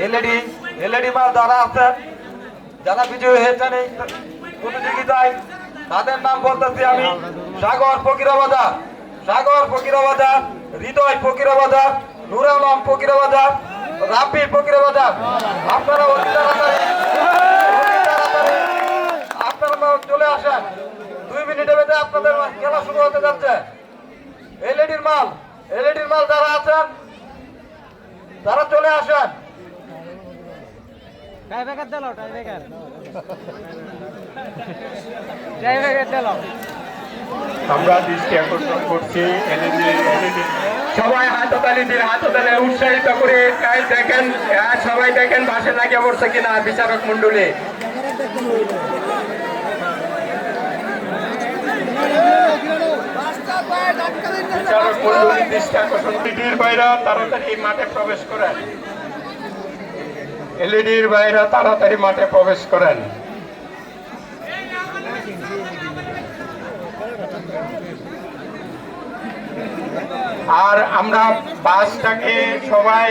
LED LED মাল যারা আছেন, যারা বিজয়ী হয়েছেন এই প্রতিযোগিতায়, তাদের নাম বলতেছি আমি: সাগর ফকিরাবাজার, সাগর ফকিরাবাজার, হৃদয় ফকিরাবাজার, নূর আলম ফকিরাবাজার, রাব্বি ফকিরাবাজার। আপনারা অতি তাড়াতাড়ি আপনারা চলে আসেন। 2 মিনিটের মধ্যে আপনাদের খেলা শুরু হতে যাচ্ছে। এলইডির মাল যারা আছেন তারা চলে আসেন। আমরা দৃষ্টি আকর্ষণ করছি সবাই হাততালি দিয়ে হাততালি উৎসাহিত করে দেখেন, সবাই দেখেন বাসে লাগিয়ে পড়ছে কিনা বিচারক মন্ডলী। বিচারক মন্ডলীর দৃষ্টি আকর্ষণ। এলইডির বাইরা তাড়াতাড়ি মাঠে প্রবেশ করেন, এলইডির বাইরা তাড়াতাড়ি মাঠে প্রবেশ করেন। আর আমরা বাসটাকে সবাই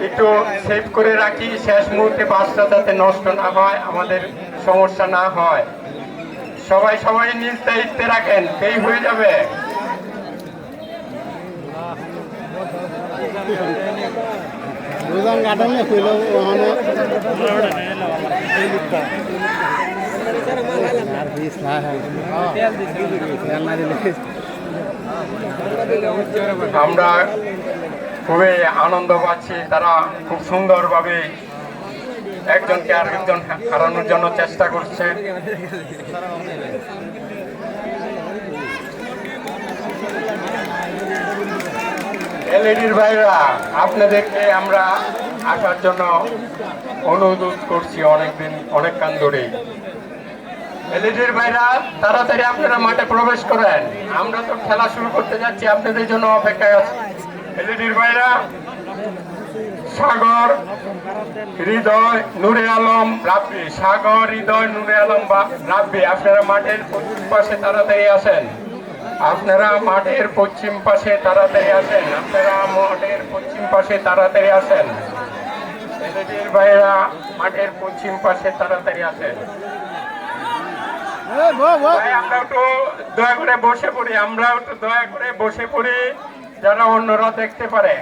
একটু সেভ করে রাখি, শেষ মুহূর্তে বাসটা যাতে নষ্ট না হয়, আমাদের সমস্যা না হয়। সবাই সবাই নিজ দায়িত্বে রাখেন, এই হয়ে যাবে। আমরা খুবই আনন্দ পাচ্ছি, তারা খুব সুন্দরভাবে একজনকে আরেকজন হারানোর জন্য চেষ্টা করছে। এলইডির ভাইরা, আপনাদেরকে আমরা আসার জন্য অনুরোধ করছি অনেক কান ধরে। এলইডির ভাইরা তাড়াতাড়ি আপনারা মাঠে প্রবেশ করেন, আমরা তো খেলা শুরু করতে যাচ্ছি, আপনাদের জন্য অপেক্ষায় আছি। এলইডির ভাইরা, সাগর, হৃদয়, নূরে আলম, রাব্বি, সাগর, হৃদয়, নূরে আলম বা রাব্বি, আপনারা মাঠের পশ্চিম পাশে তাড়াতাড়ি আসেন। আপনারা মাঠের পশ্চিম পাশে তাড়াতাড়ি আসেন, আপনারা মাঠের পশ্চিম পাশে তাড়াতাড়ি আসেন। এলইডির ভাইরা মাঠের পশ্চিম পাশে তাড়াতাড়ি আসেন। আমরা একটু দয়া করে বসে পড়ি, আমরা একটু দয়া করে বসে পড়ি, যারা অন্যরা দেখতে পারে।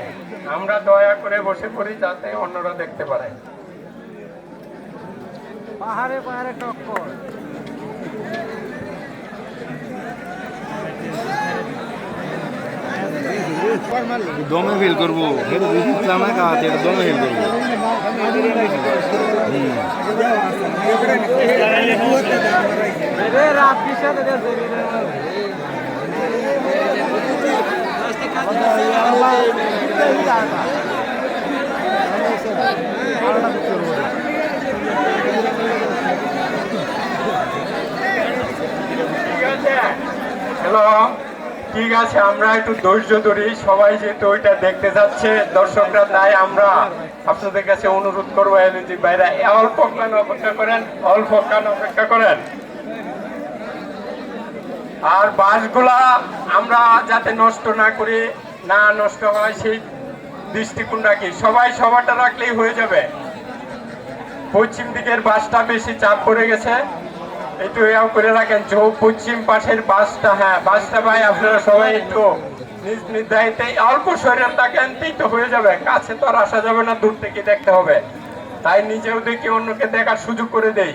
আমরা দয়া করে বসে পড়ি যাতে অন্যরা দেখতে পারে। পাহাড়ে পাহাড়ে টক্কর। দমে ফিল করবো, ইসলামে কাজ এটা দমে ফিল করবো। হ্যালো, ঠিক আছে, আমরা একটু ধৈর্য ধরি। সবাই যেহেতু ওইটা দেখতে যাচ্ছে, দর্শকরা, তাই আমরা আপনাদের কাছে অনুরোধ করবো, এলইডি বাইরে অল্প কান অপেক্ষা করেন, অল্প কান অপেক্ষা করেন। আর বাসগুলা আমরা যাতে নষ্ট না করি, না নষ্ট হয় সেই দৃষ্টিকোণ রাখি। সবাই সবারটা রাখলেই হয়ে যাবে। পশ্চিম দিকের বাসটা বেশি চাপ পড়ে গেছে, একটু এও করে রাখেন। পশ্চিম পাশের বাসটা, হ্যাঁ বাসটা ভাই আপনারা সবাই একটু নিজ নিজ দায়িত্বে অল্প শরীর থাকেন, তো হয়ে যাবে। কাছে তো আর আসা যাবে না, দূর থেকে দেখতে হবে। তাই নিজেও দেখি অন্যকে দেখার সুযোগ করে দেই।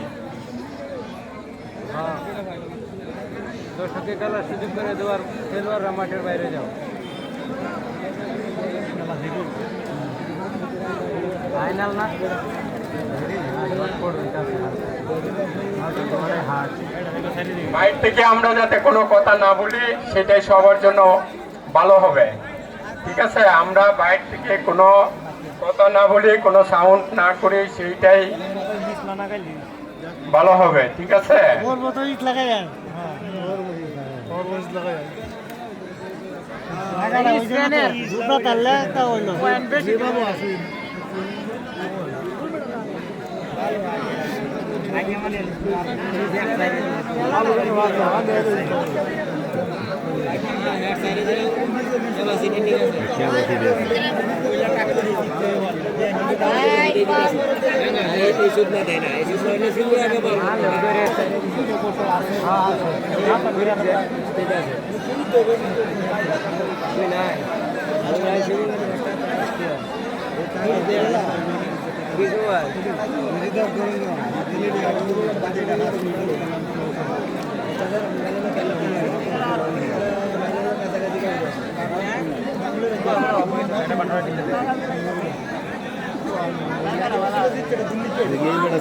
দর্শককে খেলার সুযোগ করে দেওয়ার, খেলোয়াড়রা মাঠের বাইরে যাও। ফাইনাল না বাইরে থেকে আমরা যাতে কোনো কথা না বলি, সেটাই সবার জন্য ভালো হবে। ঠিক আছে, আমরা বাইরে থেকে কোনো কথা না বলি, কোনো সাউন্ড না করি, সেইটাই ভালো হবে। ঠিক আছে, क्या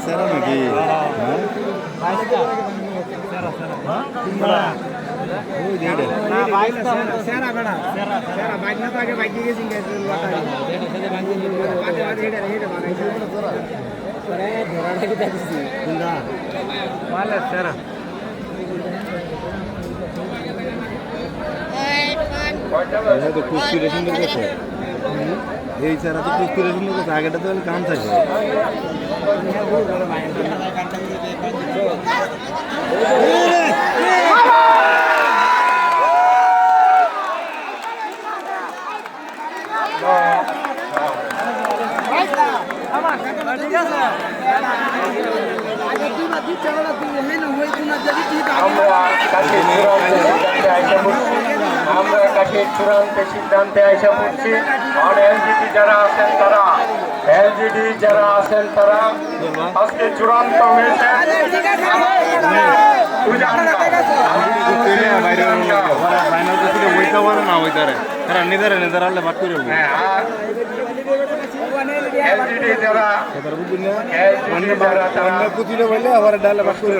সেরা নাকি তো কুস্তি রেশনের কাছে এই ছাড়া তো কুস্তি রেশনের কাছে আগেটা তো কাম থাকে আমরা কাছে চূড়ান্ত সিদ্ধান্তে আইসা পড়ছি আর এলজিডি যারা আছেন তারা আজকে চূড়ান্ত হয়েছে ফাইনাল তো ছিল হইতে পারে না হইতারে এরা নিজেরা নিজেরা আনলে বাদ করে এলজিডি যারা বুঝলি না অন্য কুচিটা বললে আবার ডালে বাদ করে